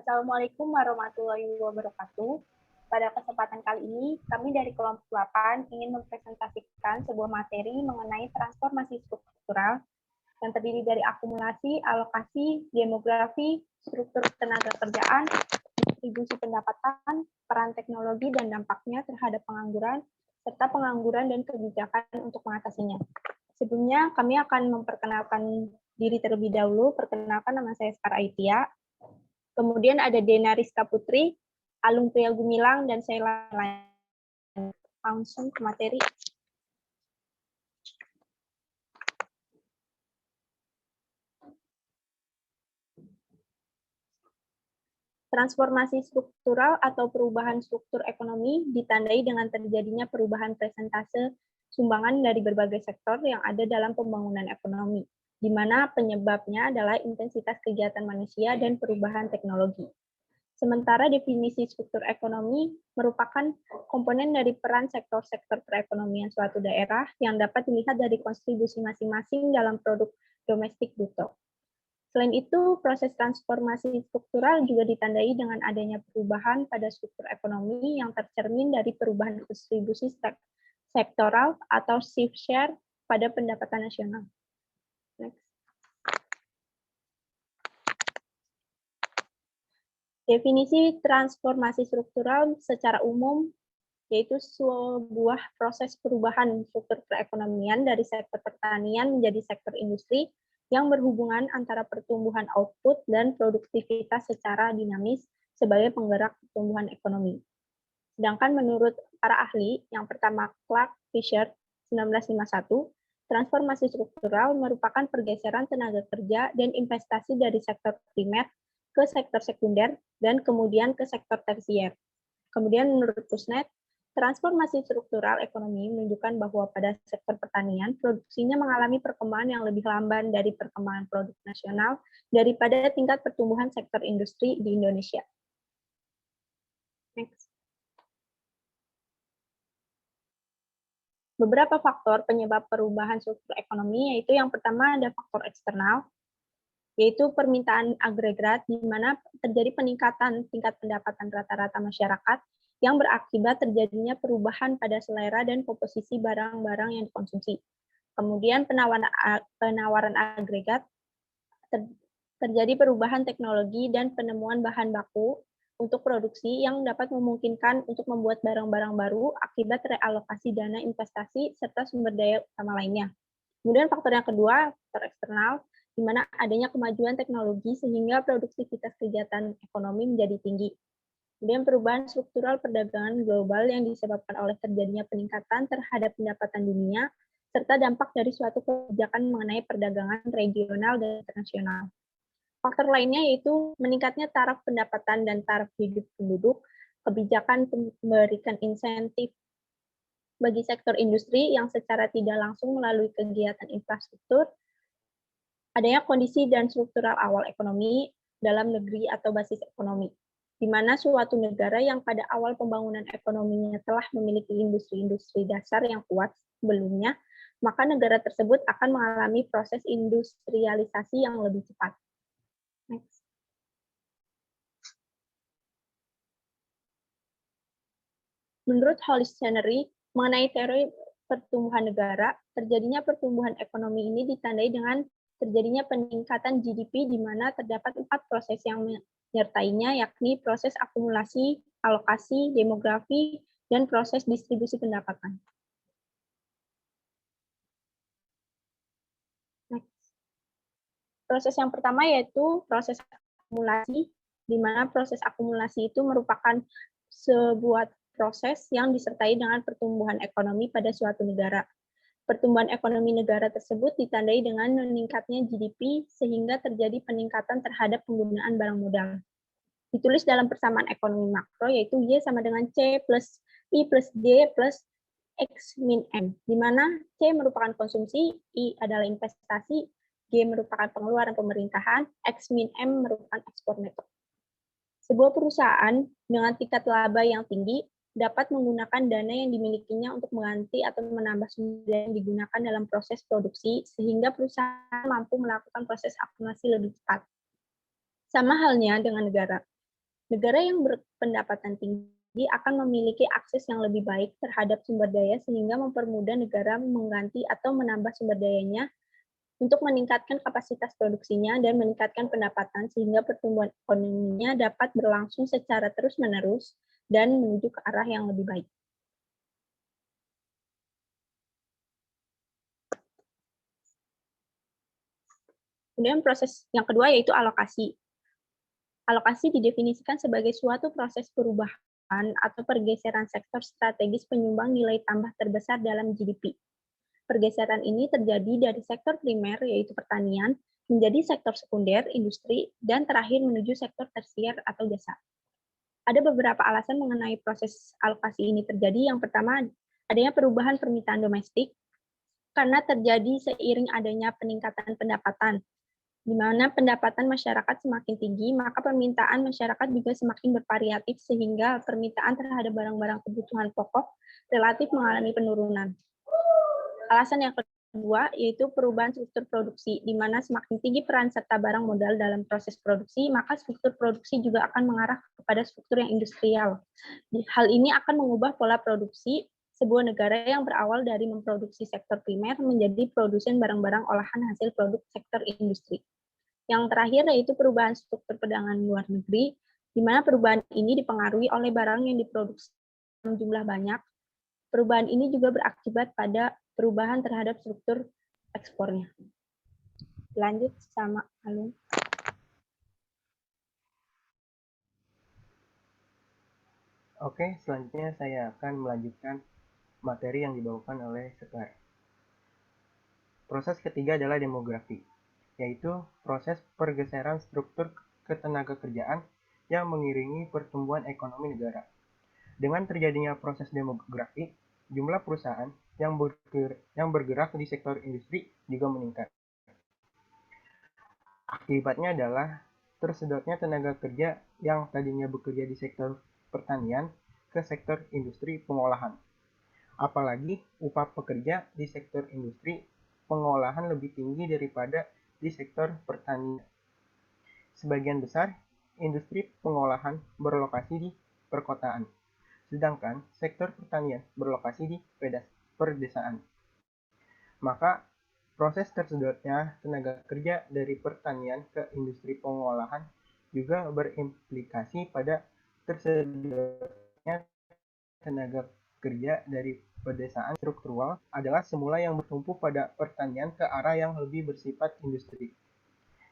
Assalamualaikum warahmatullahi wabarakatuh. Pada kesempatan kali ini, kami dari kelompok 8 ingin mempresentasikan sebuah materi mengenai transformasi struktural yang terdiri dari akumulasi, alokasi, demografi, struktur tenaga kerjaan, distribusi pendapatan, peran teknologi dan dampaknya terhadap pengangguran, serta pengangguran dan kebijakan untuk mengatasinya. Sebelumnya, kami akan memperkenalkan diri terlebih dahulu. Perkenalkan, nama saya Sekar Aitia. Kemudian ada Dena Rizka Putri, Alung Priya Gumilang, dan saya langsung ke materi. Transformasi struktural atau perubahan struktur ekonomi ditandai dengan terjadinya perubahan persentase sumbangan dari berbagai sektor yang ada dalam pembangunan ekonomi, di mana penyebabnya adalah intensitas kegiatan manusia dan perubahan teknologi. Sementara definisi struktur ekonomi merupakan komponen dari peran sektor-sektor perekonomian suatu daerah yang dapat dilihat dari kontribusi masing-masing dalam produk domestik bruto. Selain itu, proses transformasi struktural juga ditandai dengan adanya perubahan pada struktur ekonomi yang tercermin dari perubahan distribusi sektoral atau shift share pada pendapatan nasional. Next. Definisi transformasi struktural secara umum yaitu sebuah proses perubahan struktur perekonomian dari sektor pertanian menjadi sektor industri yang berhubungan antara pertumbuhan output dan produktivitas secara dinamis sebagai penggerak pertumbuhan ekonomi. Sedangkan menurut para ahli, yang pertama Clark Fisher 1951, transformasi struktural merupakan pergeseran tenaga kerja dan investasi dari sektor primer ke sektor sekunder dan kemudian ke sektor tersier. Kemudian menurut Kuznets, transformasi struktural ekonomi menunjukkan bahwa pada sektor pertanian, produksinya mengalami perkembangan yang lebih lamban dari perkembangan produk nasional daripada tingkat pertumbuhan sektor industri di Indonesia. Next. Beberapa faktor penyebab perubahan struktur ekonomi, yaitu yang pertama ada faktor eksternal, yaitu permintaan agregat, di mana terjadi peningkatan tingkat pendapatan rata-rata masyarakat yang berakibat terjadinya perubahan pada selera dan komposisi barang-barang yang dikonsumsi. Kemudian penawaran agregat, terjadi perubahan teknologi dan penemuan bahan baku untuk produksi yang dapat memungkinkan untuk membuat barang-barang baru akibat realokasi dana investasi serta sumber daya utama lainnya. Kemudian faktor yang kedua, faktor eksternal, di mana adanya kemajuan teknologi sehingga produktivitas kegiatan ekonomi menjadi tinggi. Kemudian perubahan struktural perdagangan global yang disebabkan oleh terjadinya peningkatan terhadap pendapatan dunia, serta dampak dari suatu kebijakan mengenai perdagangan regional dan internasional. Faktor lainnya yaitu meningkatnya taraf pendapatan dan taraf hidup penduduk, kebijakan memberikan insentif bagi sektor industri yang secara tidak langsung melalui kegiatan infrastruktur, adanya kondisi dan struktural awal ekonomi dalam negeri atau basis ekonomi, di mana suatu negara yang pada awal pembangunan ekonominya telah memiliki industri-industri dasar yang kuat sebelumnya, maka negara tersebut akan mengalami proses industrialisasi yang lebih cepat. Next. Menurut Hollis Chenery, mengenai teori pertumbuhan negara, terjadinya pertumbuhan ekonomi ini ditandai dengan terjadinya peningkatan GDP di mana terdapat 4 proses yang menyertainya, yakni proses akumulasi, alokasi, demografi, dan proses distribusi pendapatan. Next. Proses yang pertama yaitu proses akumulasi, di mana proses akumulasi itu merupakan sebuah proses yang disertai dengan pertumbuhan ekonomi pada suatu negara. Pertumbuhan ekonomi negara tersebut ditandai dengan meningkatnya GDP sehingga terjadi peningkatan terhadap penggunaan barang modal. Ditulis dalam persamaan ekonomi makro yaitu Y sama dengan C plus I plus D plus X min M, di mana C merupakan konsumsi, I adalah investasi, G merupakan pengeluaran pemerintahan, X min M merupakan ekspor neto. Sebuah perusahaan dengan tingkat laba yang tinggi dapat menggunakan dana yang dimilikinya untuk mengganti atau menambah sumber yang digunakan dalam proses produksi, sehingga perusahaan mampu melakukan proses akumulasi lebih cepat. Sama halnya dengan negara. Negara yang berpendapatan tinggi akan memiliki akses yang lebih baik terhadap sumber daya sehingga mempermudah negara mengganti atau menambah sumber dayanya untuk meningkatkan kapasitas produksinya dan meningkatkan pendapatan sehingga pertumbuhan ekonominya dapat berlangsung secara terus-menerus dan menuju ke arah yang lebih baik. Kemudian proses yang kedua yaitu alokasi. Alokasi didefinisikan sebagai suatu proses perubahan atau pergeseran sektor strategis penyumbang nilai tambah terbesar dalam GDP. Pergeseran ini terjadi dari sektor primer, yaitu pertanian, menjadi sektor sekunder, industri, dan terakhir menuju sektor tersier atau jasa. Ada beberapa alasan mengenai proses alokasi ini terjadi. Yang pertama, adanya perubahan permintaan domestik, karena terjadi seiring adanya peningkatan pendapatan. Di mana pendapatan masyarakat semakin tinggi, maka permintaan masyarakat juga semakin bervariatif sehingga permintaan terhadap barang-barang kebutuhan pokok relatif mengalami penurunan. Alasan yang kedua yaitu perubahan struktur produksi, di mana semakin tinggi peran serta barang modal dalam proses produksi, maka struktur produksi juga akan mengarah kepada struktur yang industrial. Hal ini akan mengubah pola produksi sebuah negara yang berawal dari memproduksi sektor primer menjadi produsen barang-barang olahan hasil produk sektor industri. Yang terakhir yaitu perubahan struktur perdagangan luar negeri, di mana perubahan ini dipengaruhi oleh barang yang diproduksi dalam jumlah banyak. Perubahan ini juga berakibat pada perubahan terhadap struktur ekspornya. Lanjut sama Alun. Oke, selanjutnya saya akan melanjutkan materi yang dibawakan oleh Sekar. Proses ketiga adalah demografi, yaitu proses pergeseran struktur ketenagakerjaan yang mengiringi pertumbuhan ekonomi negara. Dengan terjadinya proses demografi, jumlah perusahaan yang bergerak di sektor industri juga meningkat. Akibatnya adalah tersedotnya tenaga kerja yang tadinya bekerja di sektor pertanian ke sektor industri pengolahan. Apalagi upah pekerja di sektor industri pengolahan lebih tinggi daripada di sektor pertanian. Sebagian besar industri pengolahan berlokasi di perkotaan, sedangkan sektor pertanian berlokasi di pedesaan. Maka proses tersedotnya tenaga kerja dari pertanian ke industri pengolahan juga berimplikasi pada tersedotnya tenaga kerja dari pedesaan. Struktural adalah semula yang bertumpu pada pertanian ke arah yang lebih bersifat industri,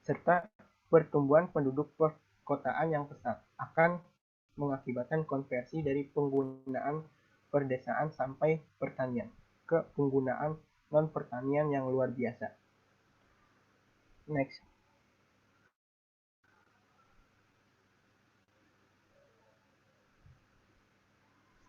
serta pertumbuhan penduduk perkotaan yang pesat akan mengakibatkan konversi dari penggunaan pedesaan sampai pertanian ke penggunaan non-pertanian yang luar biasa. Next.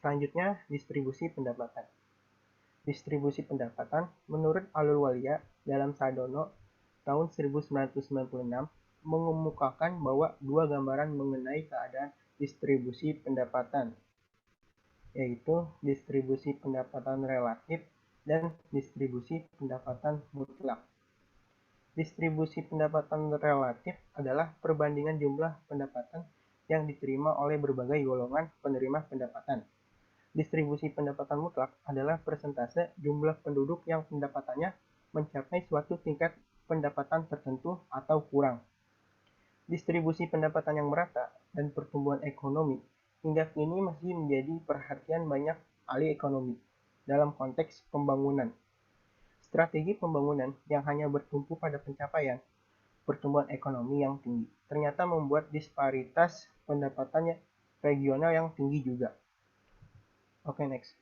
Selanjutnya, distribusi pendapatan. Distribusi pendapatan menurut Ahluwalia dalam Sadono tahun 1996 mengemukakan bahwa dua gambaran mengenai keadaan distribusi pendapatan, yaitu distribusi pendapatan relatif dan distribusi pendapatan mutlak. Distribusi pendapatan relatif adalah perbandingan jumlah pendapatan yang diterima oleh berbagai golongan penerima pendapatan. Distribusi pendapatan mutlak adalah persentase jumlah penduduk yang pendapatannya mencapai suatu tingkat pendapatan tertentu atau kurang. Distribusi pendapatan yang merata dan pertumbuhan ekonomi hingga kini masih menjadi perhatian banyak ahli ekonomi dalam konteks pembangunan. Strategi pembangunan yang hanya bertumpu pada pencapaian pertumbuhan ekonomi yang tinggi ternyata membuat disparitas pendapatannya regional yang tinggi juga. Oke, next.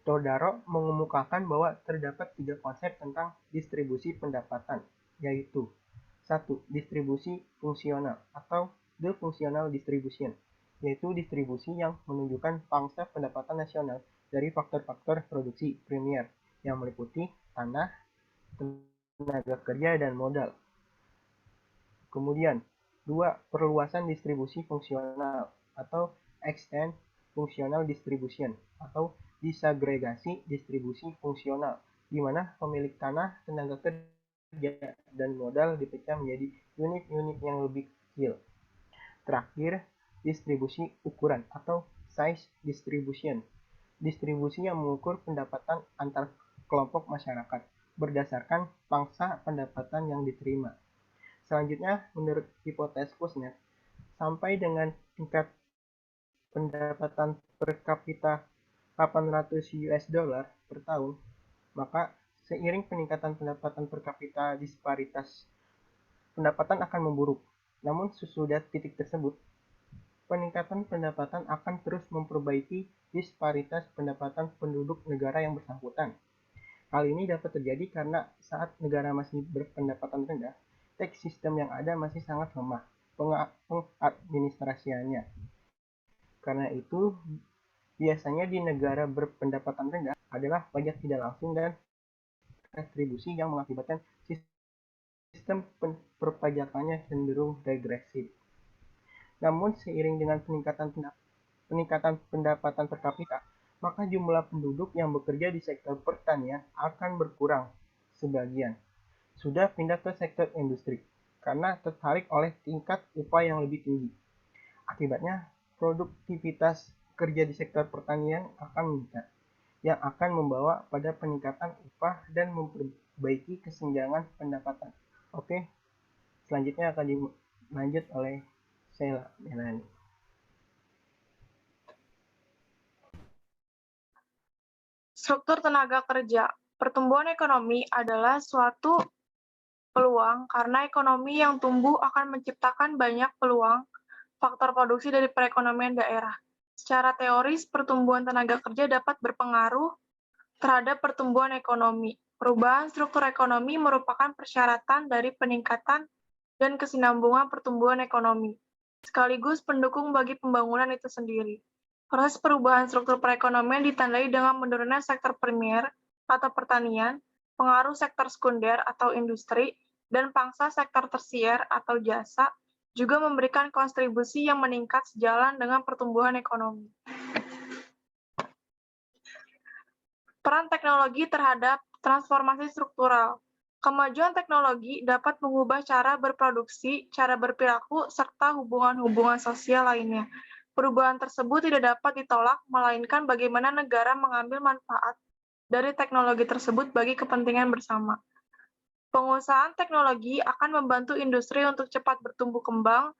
Todaro mengemukakan bahwa terdapat tiga konsep tentang distribusi pendapatan, yaitu 1. Distribusi fungsional atau the functional distribution, yaitu distribusi yang menunjukkan pangsa pendapatan nasional dari faktor-faktor produksi primer yang meliputi tanah, tenaga kerja, dan modal. Kemudian, 2. Perluasan distribusi fungsional atau extend functional distribution atau disagregasi distribusi fungsional, di mana pemilik tanah, tenaga kerja, dan modal dipecah menjadi unit-unit yang lebih kecil. Terakhir, distribusi ukuran atau size distribution. Distribusi yang mengukur pendapatan antar kelompok masyarakat berdasarkan pangsa pendapatan yang diterima. Selanjutnya, menurut hipotesis Kuznets, sampai dengan tingkat pendapatan per kapita 800 US dollar per tahun, maka seiring peningkatan pendapatan per kapita disparitas pendapatan akan memburuk. Namun sesudah titik tersebut, peningkatan pendapatan akan terus memperbaiki disparitas pendapatan penduduk negara yang bersangkutan. Hal ini dapat terjadi karena saat negara masih berpendapatan rendah, tax system yang ada masih sangat lemah pengadministrasiannya. Karena itu, biasanya di negara berpendapatan rendah adalah pajak tidak langsung dan retribusi yang mengakibatkan sistem perpajakannya cenderung regresif. Namun seiring dengan peningkatan pendapatan per kapita, maka jumlah penduduk yang bekerja di sektor pertanian akan berkurang sebagian. Sudah pindah ke sektor industri karena tertarik oleh tingkat upah yang lebih tinggi. Akibatnya, produktivitas kerja di sektor pertanian akan meningkat, yang akan membawa pada peningkatan upah dan memperbaiki kesenjangan pendapatan. Oke, selanjutnya akan dilanjut oleh Sheila Melani. Struktur tenaga kerja. Pertumbuhan ekonomi adalah suatu peluang karena ekonomi yang tumbuh akan menciptakan banyak peluang faktor produksi dari perekonomian daerah. Secara teoris, pertumbuhan tenaga kerja dapat berpengaruh terhadap pertumbuhan ekonomi. Perubahan struktur ekonomi merupakan persyaratan dari peningkatan dan kesinambungan pertumbuhan ekonomi, sekaligus pendukung bagi pembangunan itu sendiri. Proses perubahan struktur perekonomian ditandai dengan menurunnya sektor primer atau pertanian, pengaruh sektor sekunder atau industri, dan pangsa sektor tersier atau jasa, juga memberikan kontribusi yang meningkat sejalan dengan pertumbuhan ekonomi. Peran teknologi terhadap transformasi struktural. Kemajuan teknologi dapat mengubah cara berproduksi, cara berperilaku, serta hubungan-hubungan sosial lainnya. Perubahan tersebut tidak dapat ditolak, melainkan bagaimana negara mengambil manfaat dari teknologi tersebut bagi kepentingan bersama. Penguasaan teknologi akan membantu industri untuk cepat bertumbuh kembang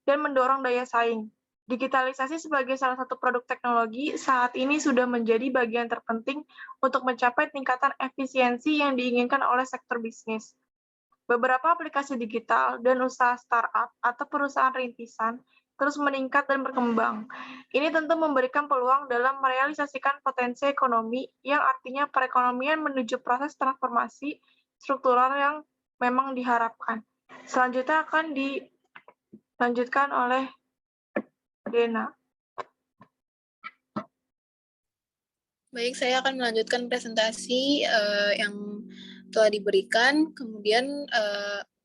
dan mendorong daya saing. Digitalisasi sebagai salah satu produk teknologi saat ini sudah menjadi bagian terpenting untuk mencapai tingkatan efisiensi yang diinginkan oleh sektor bisnis. Beberapa aplikasi digital dan usaha startup atau perusahaan rintisan terus meningkat dan berkembang. Ini tentu memberikan peluang dalam merealisasikan potensi ekonomi yang artinya perekonomian menuju proses transformasi struktural yang memang diharapkan. Selanjutnya akan dilanjutkan oleh Dena. Baik, saya akan melanjutkan presentasi yang telah diberikan. Kemudian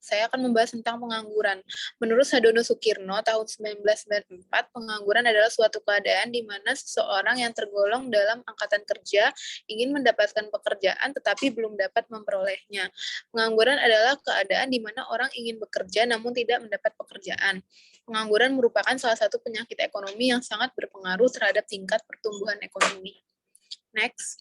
saya akan membahas tentang pengangguran. Menurut Sadono Sukirno tahun 1994, pengangguran adalah suatu keadaan di mana seseorang yang tergolong dalam angkatan kerja ingin mendapatkan pekerjaan tetapi belum dapat memperolehnya. Pengangguran adalah keadaan di mana orang ingin bekerja namun tidak mendapat pekerjaan. Pengangguran merupakan salah satu penyakit ekonomi yang sangat berpengaruh terhadap tingkat pertumbuhan ekonomi. Next.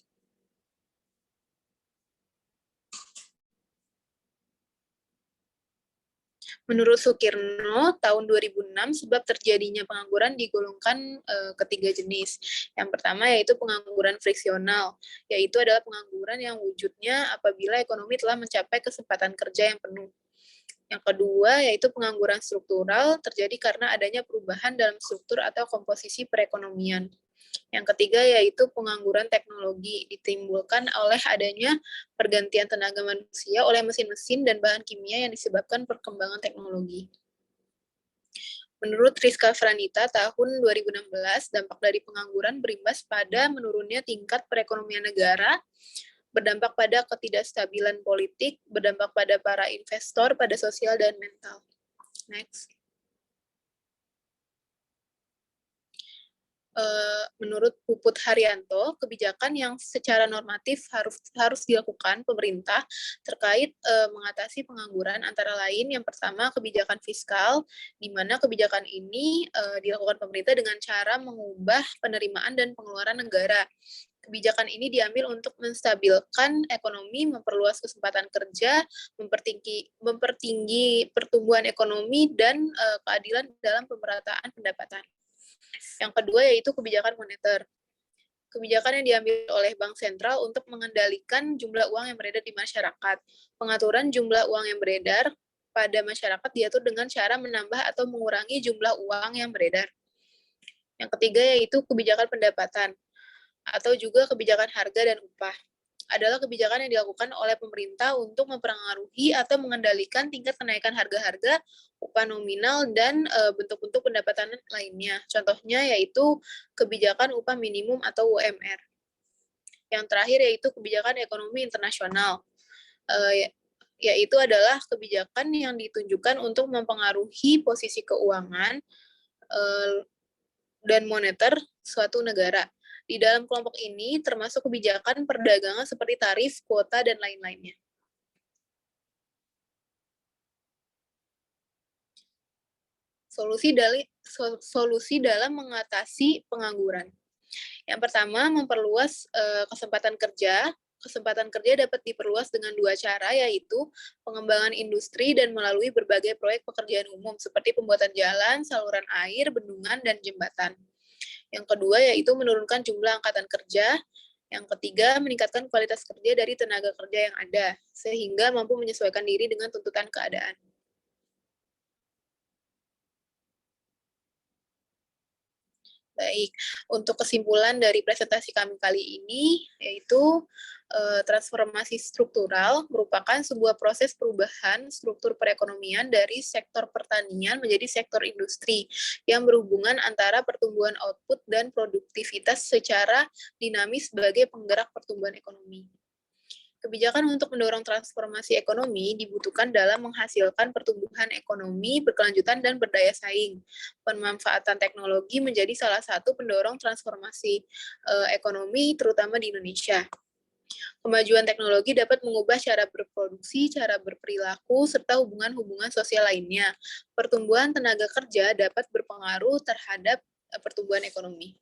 Menurut Sukirno, tahun 2006, sebab terjadinya pengangguran digolongkan ketiga jenis. Yang pertama yaitu pengangguran friksional, yaitu adalah pengangguran yang wujudnya apabila ekonomi telah mencapai kesempatan kerja yang penuh. Yang kedua yaitu pengangguran struktural, terjadi karena adanya perubahan dalam struktur atau komposisi perekonomian. Yang ketiga yaitu pengangguran teknologi, ditimbulkan oleh adanya pergantian tenaga manusia oleh mesin-mesin dan bahan kimia yang disebabkan perkembangan teknologi. Menurut Rizka Franita tahun 2016, dampak dari pengangguran berimbas pada menurunnya tingkat perekonomian negara, berdampak pada ketidakstabilan politik, berdampak pada para investor, pada sosial dan mental. Next. Menurut Puput Haryanto, kebijakan yang secara normatif harus dilakukan pemerintah terkait mengatasi pengangguran antara lain yang pertama kebijakan fiskal, di mana kebijakan ini dilakukan pemerintah dengan cara mengubah penerimaan dan pengeluaran negara. Kebijakan ini diambil untuk menstabilkan ekonomi, memperluas kesempatan kerja, mempertinggi pertumbuhan ekonomi, dan keadilan dalam pemerataan pendapatan. Yang kedua yaitu kebijakan moneter. Kebijakan yang diambil oleh Bank Sentral untuk mengendalikan jumlah uang yang beredar di masyarakat. Pengaturan jumlah uang yang beredar pada masyarakat diatur dengan cara menambah atau mengurangi jumlah uang yang beredar. Yang ketiga yaitu kebijakan pendapatan atau juga kebijakan harga dan upah. Adalah kebijakan yang dilakukan oleh pemerintah untuk mempengaruhi atau mengendalikan tingkat kenaikan harga-harga, upah nominal, dan bentuk-bentuk pendapatan lainnya. Contohnya yaitu kebijakan upah minimum atau UMR. Yang terakhir yaitu kebijakan ekonomi internasional, yaitu adalah kebijakan yang ditunjukkan untuk mempengaruhi posisi keuangan dan moneter suatu negara. Di dalam kelompok ini termasuk kebijakan perdagangan seperti tarif, kuota, dan lain-lainnya. Solusi dalam mengatasi pengangguran. Yang pertama, memperluas kesempatan kerja. Kesempatan kerja dapat diperluas dengan dua cara, yaitu pengembangan industri dan melalui berbagai proyek pekerjaan umum, seperti pembuatan jalan, saluran air, bendungan, dan jembatan. Yang kedua yaitu menurunkan jumlah angkatan kerja. Yang ketiga, meningkatkan kualitas kerja dari tenaga kerja yang ada, sehingga mampu menyesuaikan diri dengan tuntutan keadaan. Baik, untuk kesimpulan dari presentasi kami kali ini, yaitu transformasi struktural merupakan sebuah proses perubahan struktur perekonomian dari sektor pertanian menjadi sektor industri yang berhubungan antara pertumbuhan output dan produktivitas secara dinamis sebagai penggerak pertumbuhan ekonomi. Kebijakan untuk mendorong transformasi ekonomi dibutuhkan dalam menghasilkan pertumbuhan ekonomi berkelanjutan dan berdaya saing. Pemanfaatan teknologi menjadi salah satu pendorong transformasi ekonomi, terutama di Indonesia. Kemajuan teknologi dapat mengubah cara berproduksi, cara berperilaku, serta hubungan-hubungan sosial lainnya. Pertumbuhan tenaga kerja dapat berpengaruh terhadap pertumbuhan ekonomi.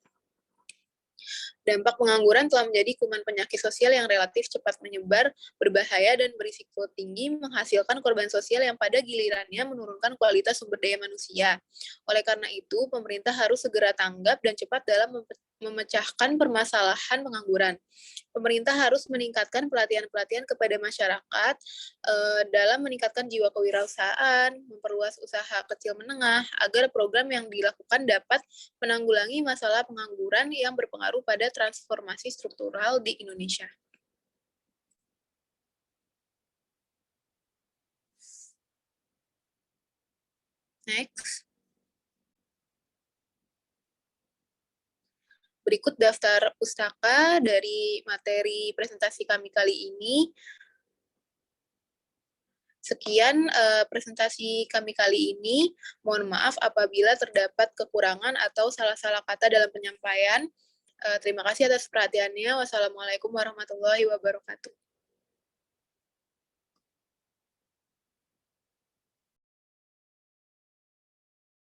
Dampak pengangguran telah menjadi kuman penyakit sosial yang relatif cepat menyebar, berbahaya, dan berisiko tinggi, menghasilkan korban sosial yang pada gilirannya menurunkan kualitas sumber daya manusia. Oleh karena itu, pemerintah harus segera tanggap dan cepat dalam memecahkan permasalahan pengangguran. Pemerintah harus meningkatkan pelatihan-pelatihan kepada masyarakat dalam meningkatkan jiwa kewirausahaan, memperluas usaha kecil menengah, agar program yang dilakukan dapat menanggulangi masalah pengangguran yang berpengaruh pada transformasi struktural di Indonesia. Next. Berikut daftar pustaka dari materi presentasi kami kali ini. Sekian presentasi kami kali ini. Mohon maaf apabila terdapat kekurangan atau salah-salah kata dalam penyampaian. Terima kasih atas perhatiannya. Wassalamualaikum warahmatullahi wabarakatuh.